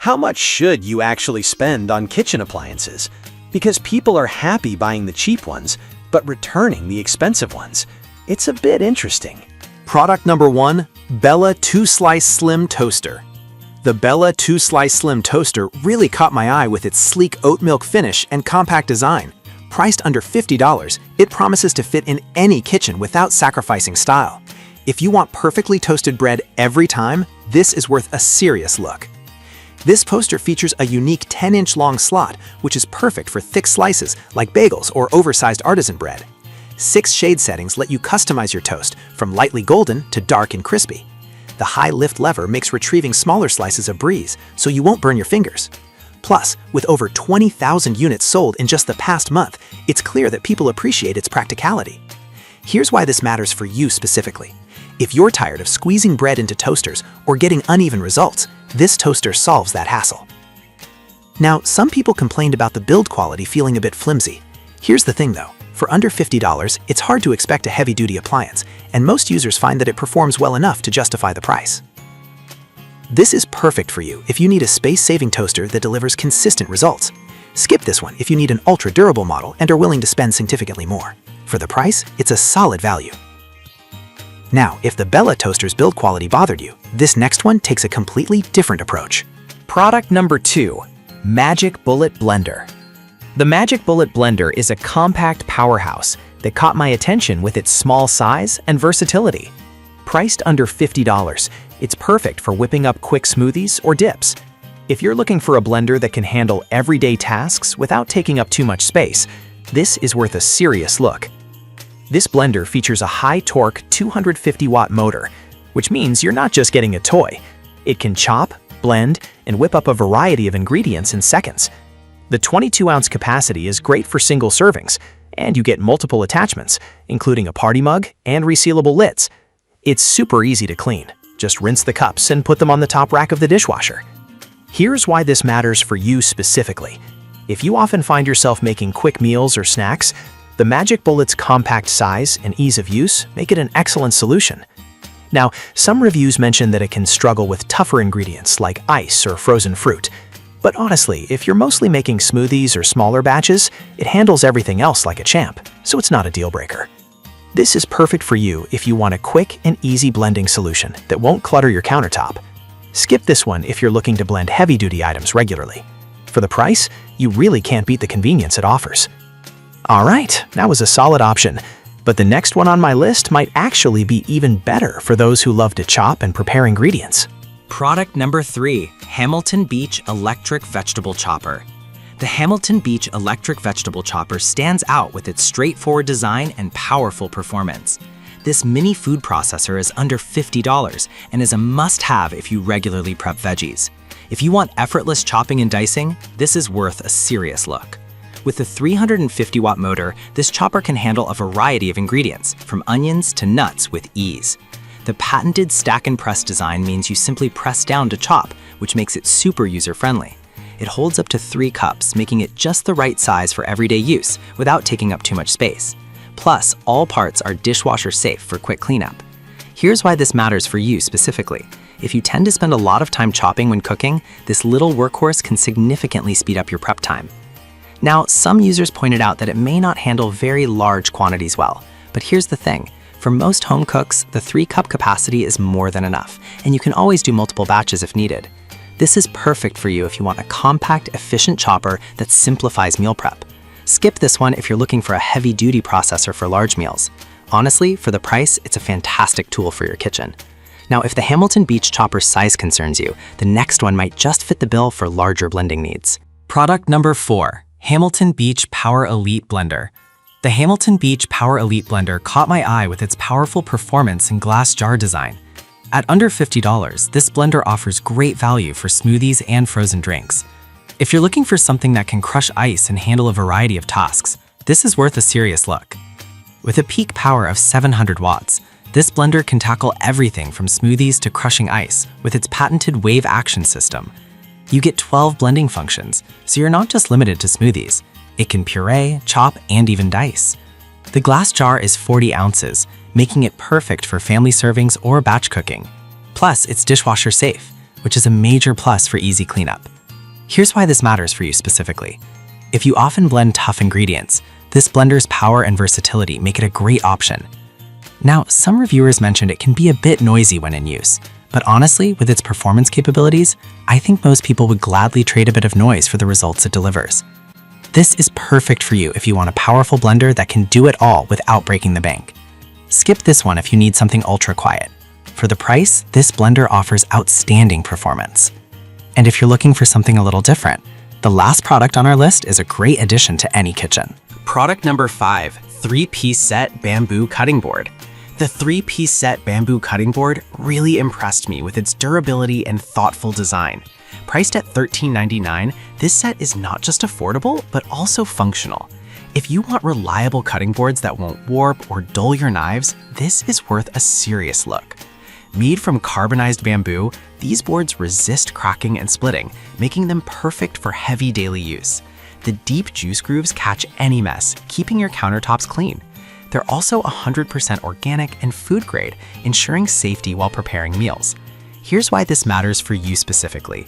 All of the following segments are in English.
How much should you actually spend on kitchen appliances? Because people are happy buying the cheap ones, but returning the expensive ones. It's a bit interesting. Product number 1, Bella 2-Slice Slim Toaster. The Bella 2-Slice Slim Toaster really caught my eye with its sleek oat milk finish and compact design. Priced under $50, it promises to fit in any kitchen without sacrificing style. If you want perfectly toasted bread every time, this is worth a serious look. This toaster features a unique 10-inch long slot, which is perfect for thick slices like bagels or oversized artisan bread. 6 shade settings let you customize your toast, from lightly golden to dark and crispy. The high lift lever makes retrieving smaller slices a breeze, so you won't burn your fingers. Plus, with over 20,000 units sold in just the past month, it's clear that people appreciate its practicality. Here's why this matters for you specifically. If you're tired of squeezing bread into toasters or getting uneven results, this toaster solves that hassle. Now, some people complained about the build quality feeling a bit flimsy. Here's the thing though, for under $50, it's hard to expect a heavy-duty appliance, and most users find that it performs well enough to justify the price. This is perfect for you if you need a space-saving toaster that delivers consistent results. Skip this one if you need an ultra-durable model and are willing to spend significantly more. For the price, it's a solid value. Now, if the Bella toaster's build quality bothered you, this next one takes a completely different approach. Product number 2, Magic Bullet Blender. The Magic Bullet Blender is a compact powerhouse that caught my attention with its small size and versatility. Priced under $50, it's perfect for whipping up quick smoothies or dips. If you're looking for a blender that can handle everyday tasks without taking up too much space, this is worth a serious look. This blender features a high-torque 250-watt motor, which means you're not just getting a toy. It can chop, blend, and whip up a variety of ingredients in seconds. The 22-ounce capacity is great for single servings, and you get multiple attachments, including a party mug and resealable lids. It's super easy to clean. Just rinse the cups and put them on the top rack of the dishwasher. Here's why this matters for you specifically. If you often find yourself making quick meals or snacks, the Magic Bullet's compact size and ease of use make it an excellent solution. Now, some reviews mention that it can struggle with tougher ingredients like ice or frozen fruit. But honestly, if you're mostly making smoothies or smaller batches, it handles everything else like a champ, so it's not a deal breaker. This is perfect for you if you want a quick and easy blending solution that won't clutter your countertop. Skip this one if you're looking to blend heavy-duty items regularly. For the price, you really can't beat the convenience it offers. Alright, that was a solid option, but the next one on my list might actually be even better for those who love to chop and prepare ingredients. Product number 3, Hamilton Beach Electric Vegetable Chopper. The Hamilton Beach Electric Vegetable Chopper stands out with its straightforward design and powerful performance. This mini food processor is under $50 and is a must-have if you regularly prep veggies. If you want effortless chopping and dicing, this is worth a serious look. With the 350-watt motor, this chopper can handle a variety of ingredients, from onions to nuts, with ease. The patented stack and press design means you simply press down to chop, which makes it super user-friendly. It holds up to 3 cups, making it just the right size for everyday use without taking up too much space. Plus, all parts are dishwasher safe for quick cleanup. Here's why this matters for you specifically. If you tend to spend a lot of time chopping when cooking, this little workhorse can significantly speed up your prep time. Now, some users pointed out that it may not handle very large quantities well, but here's the thing. For most home cooks, the 3-cup capacity is more than enough, and you can always do multiple batches if needed. This is perfect for you if you want a compact, efficient chopper that simplifies meal prep. Skip this one if you're looking for a heavy-duty processor for large meals. Honestly, for the price, it's a fantastic tool for your kitchen. Now, if the Hamilton Beach chopper's size concerns you, the next one might just fit the bill for larger blending needs. Product number 4, Hamilton Beach Power Elite Blender. The Hamilton Beach Power Elite Blender caught my eye with its powerful performance and glass jar design. At under $50, this blender offers great value for smoothies and frozen drinks. If you're looking for something that can crush ice and handle a variety of tasks, this is worth a serious look. With a peak power of 700 watts, this blender can tackle everything from smoothies to crushing ice with its patented wave action system. You get 12 blending functions, so you're not just limited to smoothies. It can puree, chop, and even dice. The glass jar is 40 ounces, making it perfect for family servings or batch cooking. Plus, it's dishwasher safe, which is a major plus for easy cleanup. Here's why this matters for you specifically. If you often blend tough ingredients, this blender's power and versatility make it a great option. Now, some reviewers mentioned it can be a bit noisy when in use, but honestly, with its performance capabilities, I think most people would gladly trade a bit of noise for the results it delivers. This is perfect for you if you want a powerful blender that can do it all without breaking the bank. Skip this one if you need something ultra quiet. For the price, this blender offers outstanding performance. And if you're looking for something a little different, the last product on our list is a great addition to any kitchen. Product number 5, 3-piece set bamboo cutting board. The 3-piece set bamboo cutting board really impressed me with its durability and thoughtful design. Priced at $13.99, this set is not just affordable, but also functional. If you want reliable cutting boards that won't warp or dull your knives, this is worth a serious look. Made from carbonized bamboo, these boards resist cracking and splitting, making them perfect for heavy daily use. The deep juice grooves catch any mess, keeping your countertops clean. They're also 100% organic and food grade, ensuring safety while preparing meals. Here's why this matters for you specifically.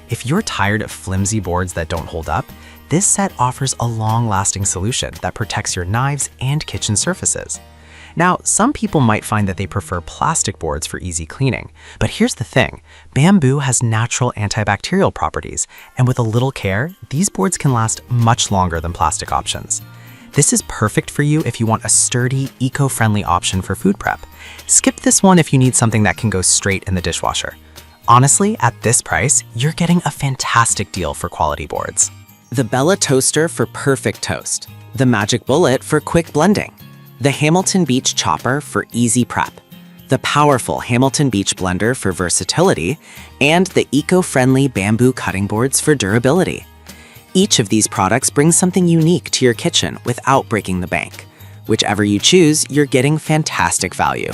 If you're tired of flimsy boards that don't hold up, this set offers a long-lasting solution that protects your knives and kitchen surfaces. Now, some people might find that they prefer plastic boards for easy cleaning, but here's the thing, bamboo has natural antibacterial properties, and with a little care, these boards can last much longer than plastic options. This is perfect for you if you want a sturdy, eco-friendly option for food prep. Skip this one if you need something that can go straight in the dishwasher. Honestly, at this price, you're getting a fantastic deal for quality boards. The Bella Toaster for perfect toast, the Magic Bullet for quick blending, the Hamilton Beach Chopper for easy prep, the powerful Hamilton Beach Blender for versatility, and the eco-friendly bamboo cutting boards for durability. Each of these products brings something unique to your kitchen without breaking the bank. Whichever you choose, you're getting fantastic value.